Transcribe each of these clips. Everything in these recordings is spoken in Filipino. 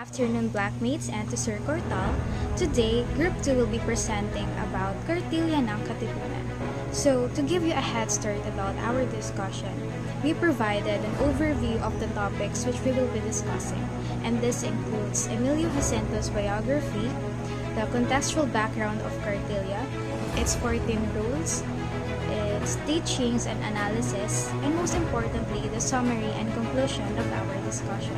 Afternoon Blackmates and to Sir Cortal. Today, Group 2 will be presenting about Kartilya ng Katipunan. So, to give you a head start about our discussion, we provided an overview of the topics which we will be discussing, and this includes Emilio Jacinto's biography, the contextual background of Kartilya, its 14 rules, its teachings and analysis, and most importantly, the summary and conclusion of our discussion.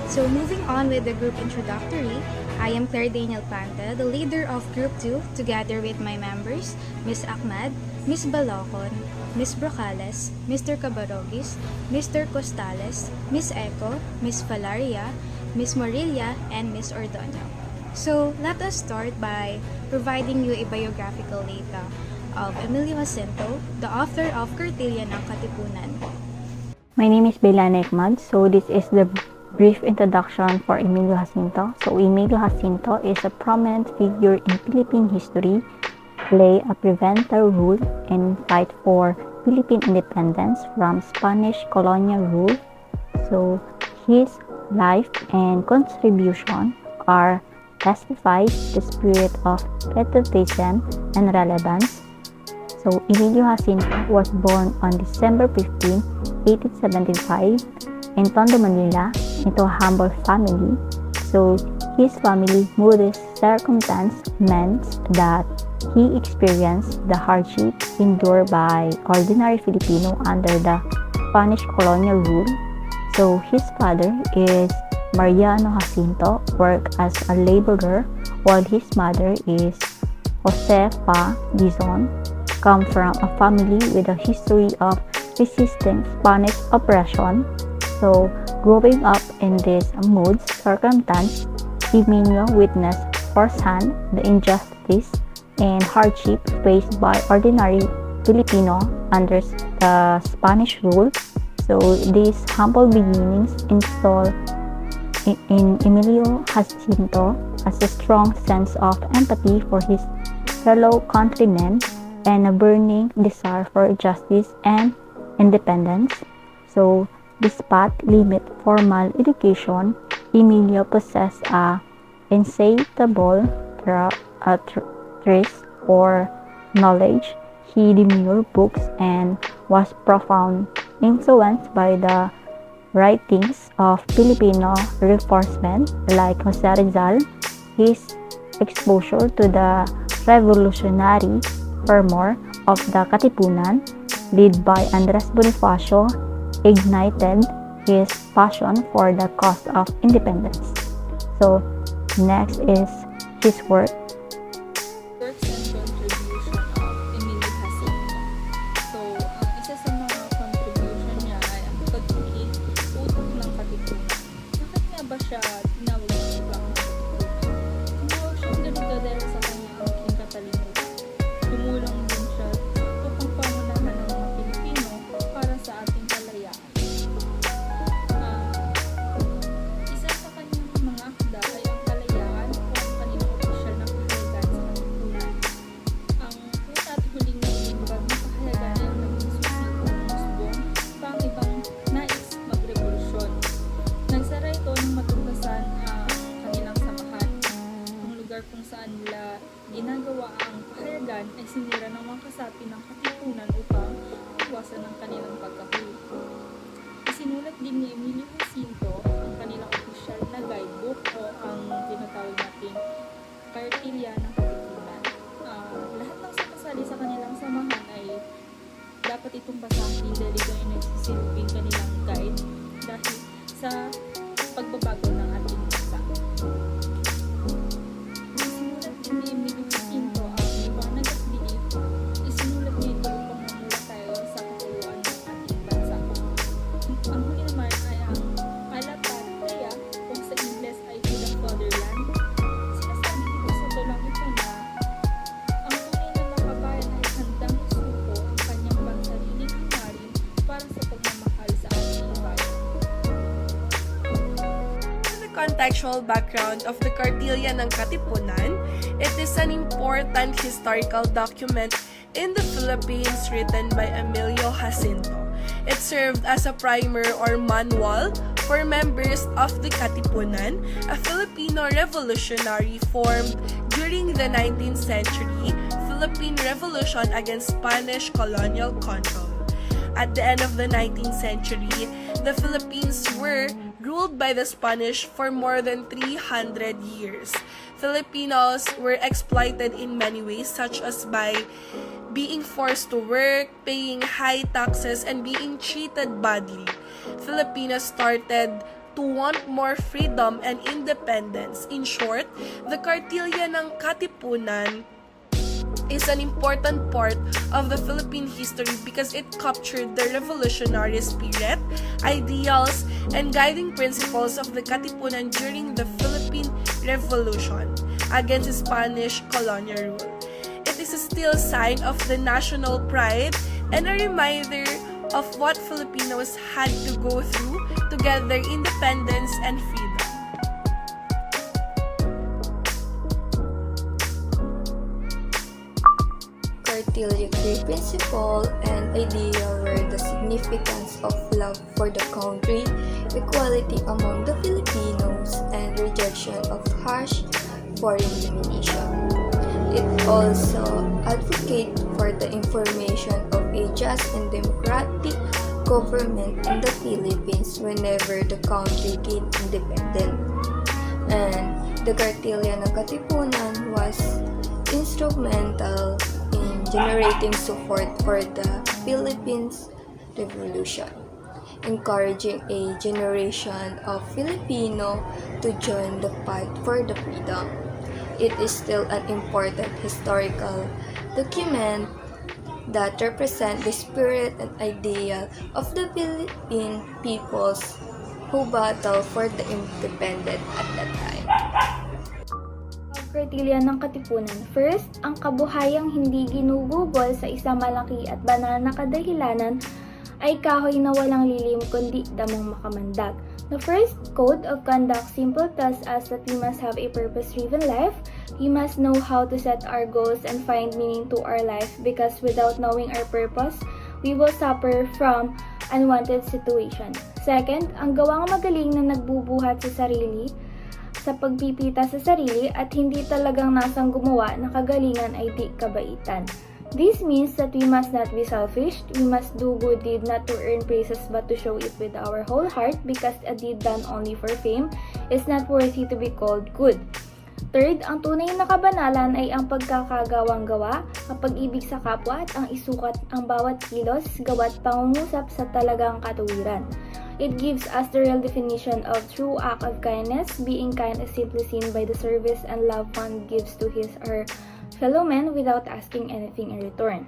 So moving on with the group introductory, I am Claire Daniel Panta, the leader of Group 2, together with my members, Ms. Ahmad, Ms. Balocon, Ms. Brocales, Mr. Cabarogis, Mr. Costales, Ms. Eco, Ms. Valaria, Ms. Morilla, and Ms. Ordonio. So let us start by providing you a biographical data of Emilio Jacinto, the author of Kartilya ng Katipunan. My name is Belana Ahmad. So this is the brief introduction for Emilio Jacinto. So Emilio Jacinto is a prominent figure in Philippine history, play a pivotal role and fight for Philippine independence from Spanish colonial rule. So his life and contribution are testifies the spirit of patriotism and relevance. So Emilio Jacinto was born on December 15, 1875 in Tondo, Manila, into a humble family. So his family modest circumstance meant that he experienced the hardship endured by ordinary Filipino under the Spanish colonial rule. So his father is Mariano Jacinto, worked as a laborer, while his mother is Josefa Dizon, come from a family with a history of resisting Spanish oppression. So, growing up in this mood circumstance, Emilio witnessed firsthand the injustice and hardship faced by ordinary Filipino under the Spanish rule. So, these humble beginnings install in Emilio Jacinto as a strong sense of empathy for his fellow countrymen and a burning desire for justice and independence. So, despite limited formal education, Emilio possessed a insatiable thirst for knowledge. He devoured books and was profoundly influenced by the writings of Filipino reinforcement like Jose Rizal. His exposure to the revolutionary fervor of the Katipunan, led by Andres Bonifacio, ignited his passion for the cause of independence. So, next is his work. Works and contribution of Emilio Jacinto. So, ang isa sa mga contribution niya ay ang pagiging utak ng Katipunan. Bakit nga ba siya tinawag na utak ng Katipunan? Tinawag siyang ganito dahil sa kanyang aking katalinutan. Tumulong din siya upang pamunahan ng mga Pilipino para sa ating kalayaan. Isa sa kanyang mga akda ay ang kalayaan o ang kanilang opisyal na kahayagan sa Katipunan. Ang una at huling naiimbag na kahayagan ay ang naging susi ng musbong pa ang ibang nais magrevolusyon. Nagsara ito ng matuklasan ang kanilang samahan. Ang lugar kung saan nila ginagawa ang kahayagan ay sinira ng mga kasapi ng Katipunan upang iwasan ang kanilang pagkahuli. Isinulat din ni Emilio Jacinto ang kanilang opisyal na guidebook o ang tinatawag nating Kartilya ng Katipunan. Lahat ng sumasali sa kanilang samahan ay dapat itong basahin dahil ito ay nagsisilbing kanilang guide dahil sa pagbabago ng ating bansa. Isinulat din ni Emilio Jacinto ang liwanag at dilim. Isinulat niya ito upang mamula tayo sa katuluan ng ating bansa. Ang huli naman ay ang Kartilya, kung sa Ingles ay to the fatherland. Sinasabi dito sa tulang ito na ang tunay na makabayan ay handang isuko ang kanyang pansariling hangarin para sa pagmamahal sa ating bayan. The contextual background of the Kartilya ng Katipunan, it is an important historical document in the Philippines written by Emilio Jacinto. It served as a primer or manual for members of the Katipunan, a Filipino revolutionary formed during the 19th century Philippine Revolution against Spanish colonial control. At the end of the 19th century, the Philippines were ruled by the Spanish for more than 300 years. Filipinos were exploited in many ways, such as by being forced to work, paying high taxes, and being treated badly. Filipinos started to want more freedom and independence. In short, the Kartilya ng Katipunan is an important part of the Philippine history because it captured the revolutionary spirit, ideals, and guiding principles of the Katipunan during the Philippine Revolution against Spanish colonial rule. It is still a sign of the national pride and a reminder of what Filipinos had to go through to get their independence and freedom. Kartilya key principle and idea were the significance of love for the country, equality among the Filipinos, and rejection of harsh foreign domination. It also advocated for the information of a just and democratic government in the Philippines whenever the country gained independence. And the Kartilya ng Katipunan was instrumental in generating support for the Philippines Revolution, encouraging a generation of Filipino to join the fight for the freedom. It is still an important historical document that represents the spirit and ideal of the Philippine peoples who battled for the independence at that time. Kartilya ng Katipunan. First, ang kabuhayang hindi ginugugol sa isang malaki at banal na kadahilanan ay kahoy na walang lilim kundi damang makamandag. The first code of conduct simply tells us that we must have a purpose-driven life. We must know how to set our goals and find meaning to our life because without knowing our purpose, we will suffer from unwanted situations. Second, ang gawang magaling na nagbubuhat sa sarili sa pagpipita sa sarili at hindi talagang nasang gumawa na kagalingan ay di kabaitan. This means that we must not be selfish, we must do good deed not to earn praises but to show it with our whole heart because a deed done only for fame is not worthy to be called good. Third, ang tunay na kabanalan ay ang pagkakagawang gawa, kapag-ibig sa kapwa at ang isukat ang bawat kilos, gawa't pangungusap sa talagang katuwiran. It gives us the real definition of true act of kindness. Being kind is simply seen by the service and love one gives to his or fellow men without asking anything in return.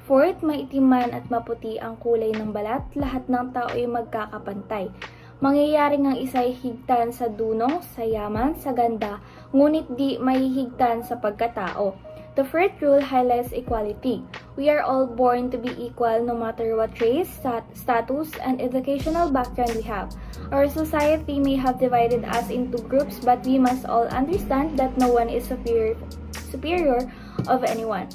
Fourth, maitim man at maputi ang kulay ng balat, lahat ng tao ay magkakapantay. Mangyayaring ang isa'y higtan sa dunong, sa yaman, sa ganda, ngunit di mahihigtan sa pagkatao. The first rule highlights equality. We are all born to be equal no matter what race, status, and educational background we have. Our society may have divided us into groups but we must all understand that no one is superior of anyone.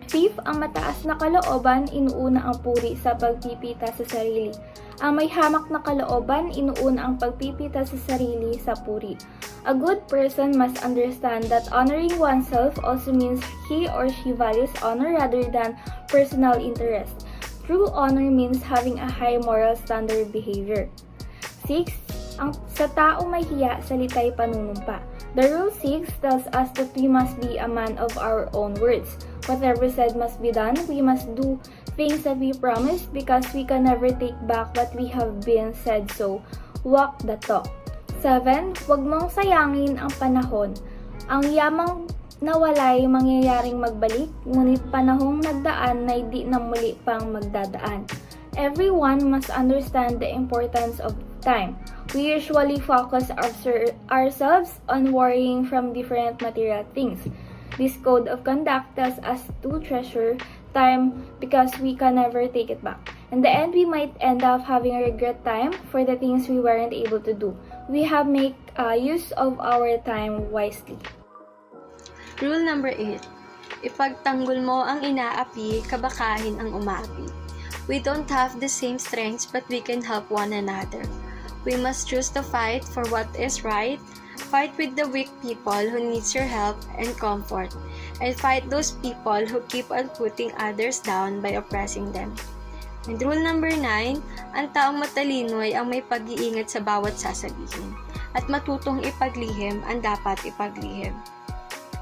Fifth, ang mataas na kalooban, inuuna ang puri sa pagpipita sa sarili. Ang may hamak na kalooban, inuuna ang pagpipita sa sarili sa puri. A good person must understand that honoring oneself also means he or she values honor rather than personal interest. True honor means having a high moral standard behavior. 6. Sa tao may hiya, salita'y panunumpa. The rule 6 tells us that we must be a man of our own words. Whatever said must be done. We must do things that we promise because we can never take back what we have been said, so walk the talk. 7. Huwag mong sayangin ang panahon. Ang yamang nawalay mangyayaring magbalik, ngunit panahong nagdaan na di na muli pang magdadaan. Everyone must understand the importance of time. We usually focus ourselves on worrying from different material things. This code of conduct tells us to treasure time because we can never take it back. In the end, we might end up having a regret time for the things we weren't able to do. We have make use of our time wisely. Rule number 8. Ipagtanggol mo ang inaapi, kabakahin ang umaapi. We don't have the same strengths but we can help one another. We must choose to fight for what is right, fight with the weak people who needs your help and comfort, and fight those people who keep on putting others down by oppressing them. And rule number 9, ang taong matalino ay ang may pag-iingat sa bawat sasabihin, at matutong ipaglihim ang dapat ipaglihim.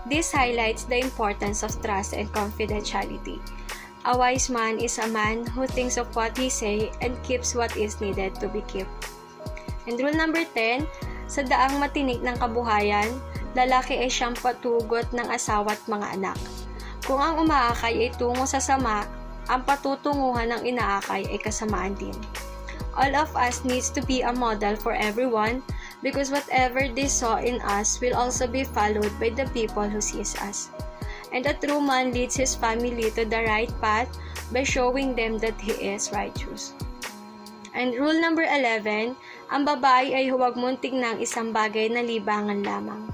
This highlights the importance of trust and confidentiality. A wise man is a man who thinks of what he say and keeps what is needed to be kept. And rule number 10, sa daang matinik ng kabuhayan, lalaki ay siyang patugot ng asawa at mga anak. Kung ang umaakay ay tungo sa sama, ang patutunguhan ng inaakay ay kasamaan din. All of us needs to be a model for everyone because whatever they saw in us will also be followed by the people who sees us. And a true man leads his family to the right path by showing them that he is righteous. And rule number 11, ang babae ay huwag mong tignang isang bagay na libangan lamang,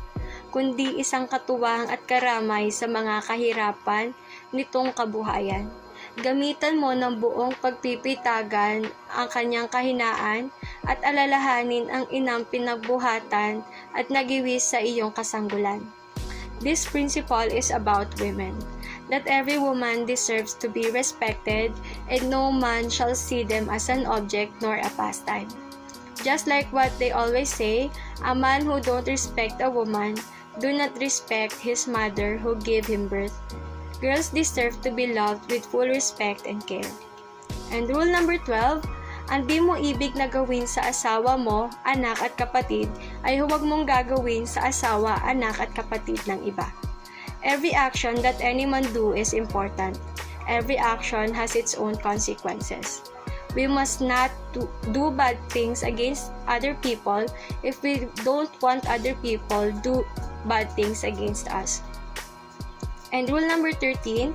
kundi isang katuwang at karamay sa mga kahirapan nitong kabuhayan. Gamitan mo ng buong pagpipitagan ang kanyang kahinaan at alalahanin ang inang pinagbuhatan at nagiwis sa iyong kasanggulan. This principle is about women, that every woman deserves to be respected and no man shall see them as an object nor a pastime. Just like what they always say, a man who don't respect a woman do not respect his mother who gave him birth. Girls deserve to be loved with full respect and care. And rule number 12, ang di mo ibig na gawin sa asawa mo, anak at kapatid, ay huwag mong gagawin sa asawa, anak at kapatid ng iba. Every action that anyone do is important. Every action has its own consequences. We must not do bad things against other people if we don't want other people do bad things against us. And rule number 13,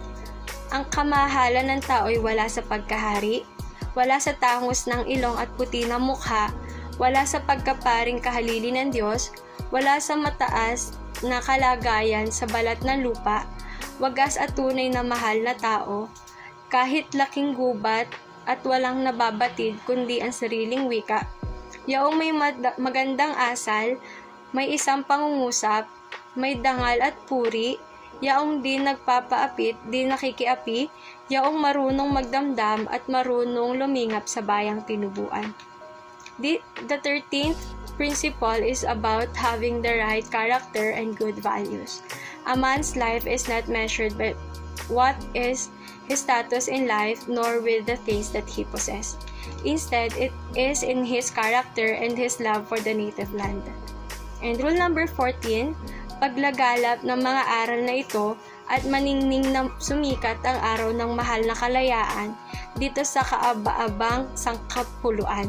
ang kamahalan ng tao ay wala sa pagkahari, wala sa tangos ng ilong at puti ng mukha, wala sa pagkaparing kahalili ng Diyos, wala sa mataas na kalagayan sa balat ng lupa, wagas at tunay na mahal na tao, kahit laking gubat at walang nababatid kundi ang sariling wika, yaong may magandang asal, may isang pangungusap, may dangal at puri, yaong di nagpapaapit, di nakikiapi, yaong marunong magdamdam at marunong lumingap sa bayang tinubuan. The 13th principle is about having the right character and good values. A man's life is not measured by what is his status in life nor with the things that he possesses. Instead, it is in his character and his love for the native land. And rule number 14, paglagalap ng mga aral na ito at maningning na sumikat ang araw ng mahal na kalayaan dito sa kaaba-abang sangkapuluan.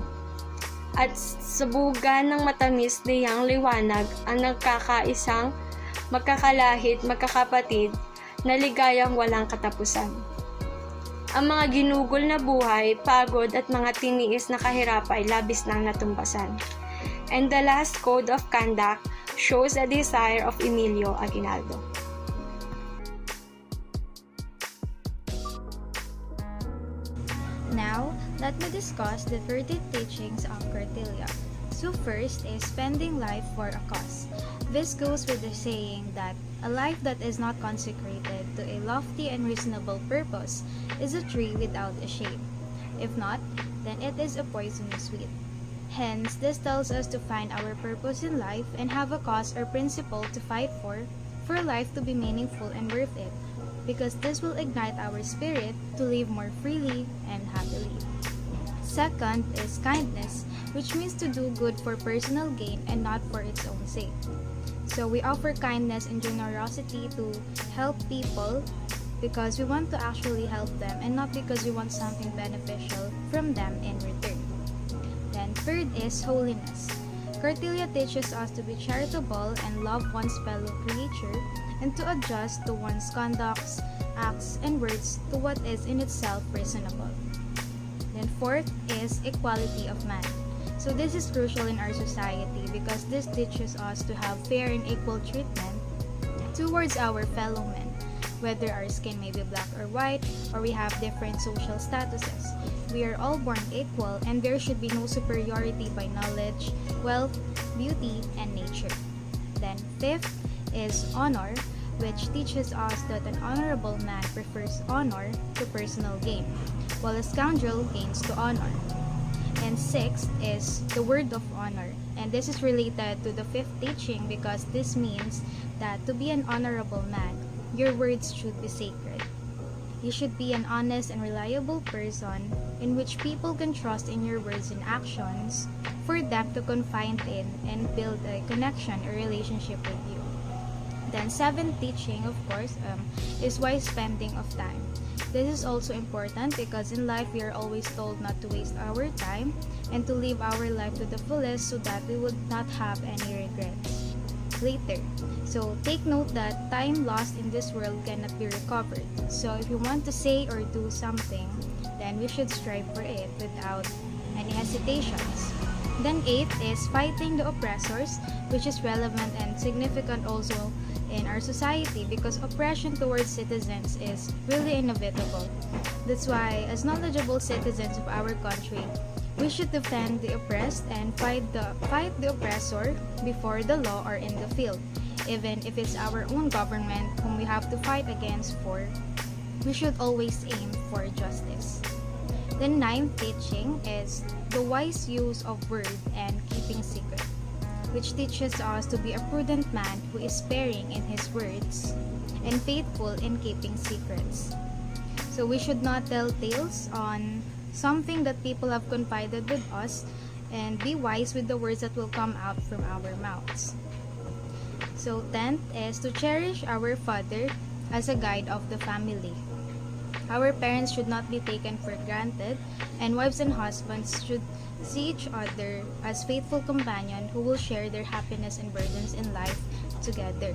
At sabugan ng matamis niyang liwanag ang nagkakaisang magkakalahit, magkakapatid na ligayang walang katapusan. Ang mga ginugol na buhay, pagod at mga tiniis na kahirap ay labis nang natumbasan. And the last code of conduct shows a desire of Emilio Aguinaldo. Now, let me discuss the 13 teachings of Kartilya. So first is spending life for a cause. This goes with the saying that a life that is not consecrated to a lofty and reasonable purpose is a tree without a shade. If not, then it is a poisonous weed. Hence, this tells us to find our purpose in life and have a cause or principle to fight for life to be meaningful and worth it, because this will ignite our spirit to live more freely and happily. Second is kindness, which means to do good for personal gain and not for its own sake. So we offer kindness and generosity to help people because we want to actually help them and not because we want something beneficial from them in return. Then third is holiness. Kartilya teaches us to be charitable and love one's fellow creature and to adjust to one's conducts, acts, and words to what is in itself reasonable. Then fourth is equality of man. So this is crucial in our society because this teaches us to have fair and equal treatment towards our fellow men, whether our skin may be black or white or we have different social statuses. we are all born equal and there should be no superiority by knowledge, wealth, beauty, and nature. Then fifth is honor, which teaches us that an honorable man prefers honor to personal gain, while a scoundrel gains to honor. And sixth is the word of honor, and this is related to the fifth teaching because this means that to be an honorable man, your words should be sacred. You should be an honest and reliable person in which people can trust in your words and actions for them to confide in and build a connection or relationship with you. Then seventh teaching, of course, is wise spending of time. This is also important because in life we are always told not to waste our time and to live our life to the fullest so that we would not have any regrets later. So take note that time lost in this world cannot be recovered. So if you want to say or do something, then we should strive for it without any hesitations. Then eighth is fighting the oppressors, which is relevant and significant also in our society because oppression towards citizens is really inevitable. That's why, as knowledgeable citizens of our country, we should defend the oppressed and fight the oppressor before the law or in the field. Even if it's our own government whom we have to fight against for, we should always aim for justice. The ninth teaching is the wise use of word and keeping secret, which teaches us to be a prudent man who is sparing in his words and faithful in keeping secrets. So we should not tell tales on something that people have confided with us and be wise with the words that will come out from our mouths. So 10th is to cherish our father as a guide of the family. Our parents should not be taken for granted, and wives and husbands should see each other as faithful companions who will share their happiness and burdens in life together.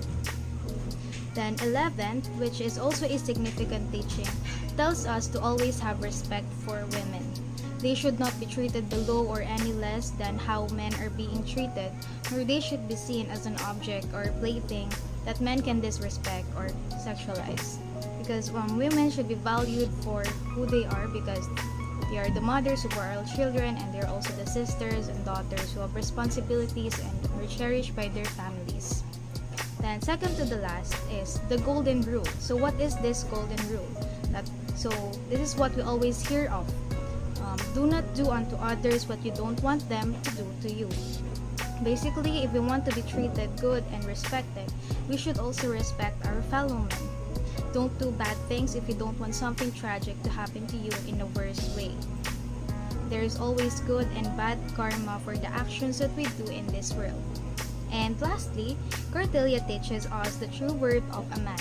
Then 11th, which is also a significant teaching, tells us to always have respect for women. They should not be treated below or any less than how men are being treated, nor they should be seen as an object or plaything that men can disrespect or sexualize. Because women should be valued for who they are because they are the mothers of our children and they're also the sisters and daughters who have responsibilities and are cherished by their families. Then second to the last is the golden rule. So what is this golden rule? This is what we always hear of. Do not do unto others what you don't want them to do to you. Basically, if we want to be treated good and respected, we should also respect our fellow men. Don't do bad things if you don't want something tragic to happen to you in the worst way. There is always good and bad karma for the actions that we do in this world. And lastly, Kartilya teaches us the true worth of a man.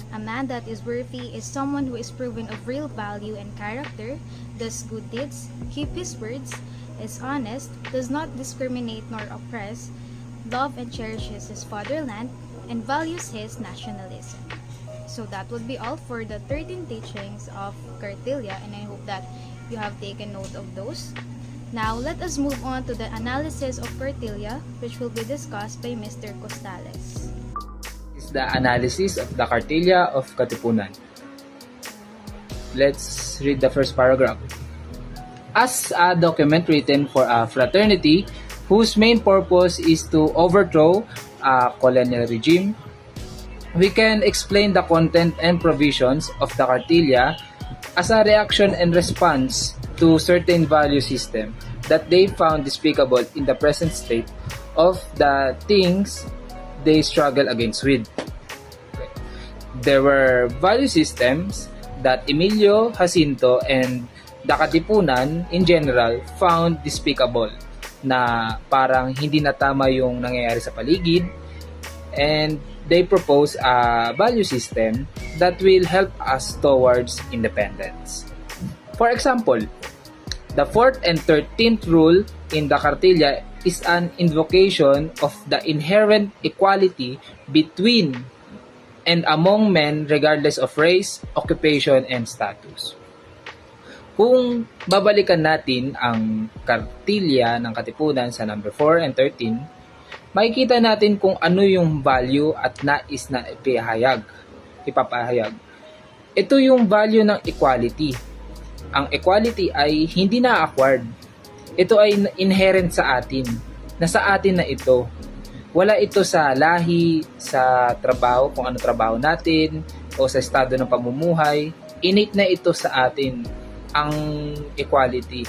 A man that is worthy is someone who is proven of real value and character, does good deeds, keep his words, is honest, does not discriminate nor oppress, love and cherishes his fatherland, and values his nationalism. So that would be all for the 13 teachings of Kartilya, and I hope that you have taken note of those. Now, let us move on to the analysis of Kartilya, which will be discussed by Mr. Costales. Is the analysis of the Kartilya of Katipunan. Let's read the first paragraph. As a document written for a fraternity whose main purpose is to overthrow a colonial regime, we can explain the content and provisions of the Kartilya as a reaction and response to certain value system that they found despicable in the present state of the things they struggle against with. There were value systems that Emilio Jacinto and the Katipunan in general found despicable, na parang hindi na tama yung nangyayari sa paligid, and they propose a value system that will help us towards independence. For example, the 4th and 13th rule in the Kartilya is an invocation of the inherent equality between and among men regardless of race, occupation, and status. Kung babalikan natin ang Kartilya ng Katipunan sa number 4 and 13, makikita natin kung ano yung value at nais na ipapahayag. Ito yung value ng equality. ang equality ay hindi na-acquired. Ito ay inherent sa atin. Nasa atin na ito. Wala ito sa lahi, sa trabaho, kung ano trabaho natin, o sa estado ng pamumuhay. Innate na ito sa atin, ang equality.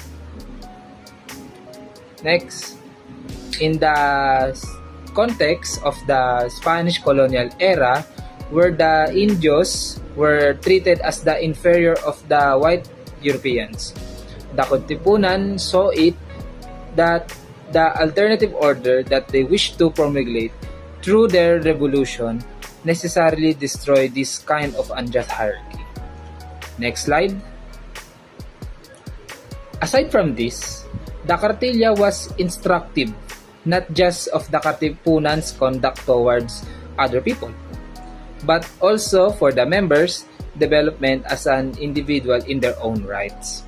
Next, in the context of the Spanish colonial era, where the Indios were treated as the inferior of the white Europeans, the Katipunan saw it that the alternative order that they wished to promulgate through their revolution necessarily destroy this kind of unjust hierarchy. Next slide. Aside from this, the Kartilya was instructive not just of the Katipunan's conduct towards other people, but also for the members' development as an individual in their own rights.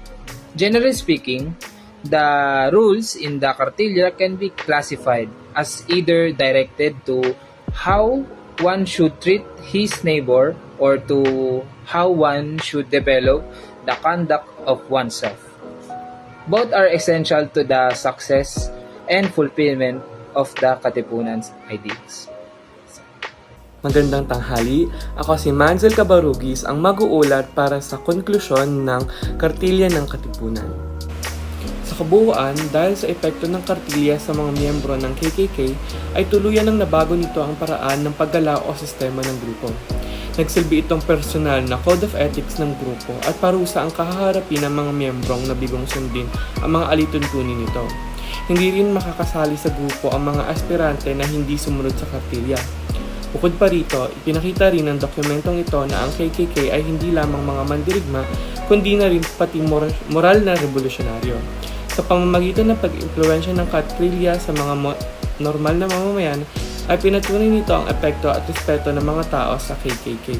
Generally speaking, the rules in the Kartilya can be classified as either directed to how one should treat his neighbor or to how one should develop the conduct of oneself. Both are essential to the success and fulfillment of the Katipunan's ideals. Magandang tanghali, ako si Manzel Cabarugis, ang mag-uulat para sa konklusyon ng Kartilya ng Katipunan. Sa kabuuan, dahil sa epekto ng Kartilya sa mga miyembro ng KKK, ay tuluyan ng nabago nito ang paraan ng paggalaw o sistema ng grupo. Nagsilbi itong personal na code of ethics ng grupo at parusa ang kahaharapin ng mga miyembrong nabigong sundin ang mga alituntunin nito. Hindi rin makakasali sa grupo ang mga aspirante na hindi sumunod sa Kartilya. Bukod pa rito, ipinakita rin ng dokumentong ito na ang KKK ay hindi lamang mga mandirigma, kundi na rin pati moral na revolusyonaryo. Sa pamamagitan ng pag-impluwensya ng Kartilya sa mga normal na mamamayan, ay pinatunay nito ang epekto at respeto ng mga tao sa KKK.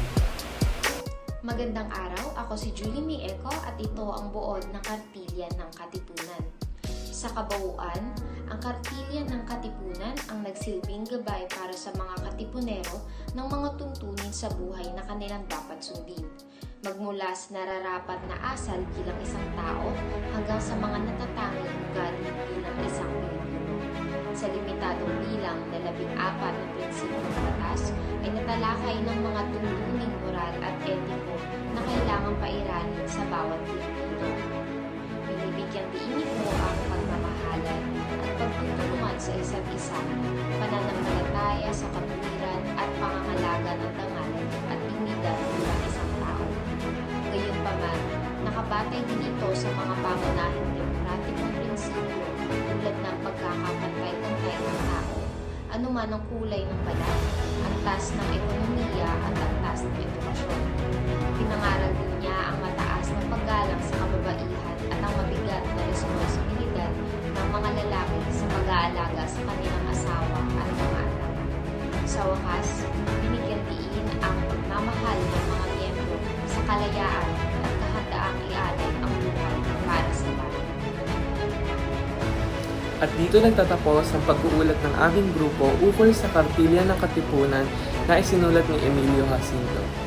Magandang araw, ako si Julie May Eco at ito ang buod ng Kartilya ng Katipunan. Sa kabuuan, ang Kartilya ng Katipunan ang nagsilbing gabay para sa mga Katipunero ng mga tuntunin sa buhay na kanilang dapat sundin. Magmula sa nararapat na asal bilang isang tao hanggang sa mga natatanging ugali bilang isang Pilipino. Sa limitadong bilang na 14 na prinsipyo ng batas ay natalakay ng mga tuntuning moral at etiko na kailangang pairanin sa bawat Pilipino. Binibigyang diin ito ang pagmamahalan at pagtutulungan sa isa't isa, pananampalataya sa katuwiran at pangangalaga ng dangal at dignidad bilang isang tao. Gayunpaman, nakabatay din ito sa mga pangunahing demokratikong prinsipyo tulad ng pagkakapantay-pantay ng tao, anuman ang kulay ng balat, antas ng ekonomiya at antas ng edukasyon. Pinangaral din niya ang mataas na paggalang sa kababaihan at ang mabigat na responsibilidad ng mga lalaki sa pag-aalaga sa kanilang asawa at mga anak. Sa wakas, binigyan diin ang pagmamahal ng mga miyembro sa kalayaan at kahandaang ialay ang buhay para sa bayan. At dito nagtatapos ang pag-uulat ng aming grupo ukol sa Kartilya ng Katipunan na isinulat ni Emilio Jacinto.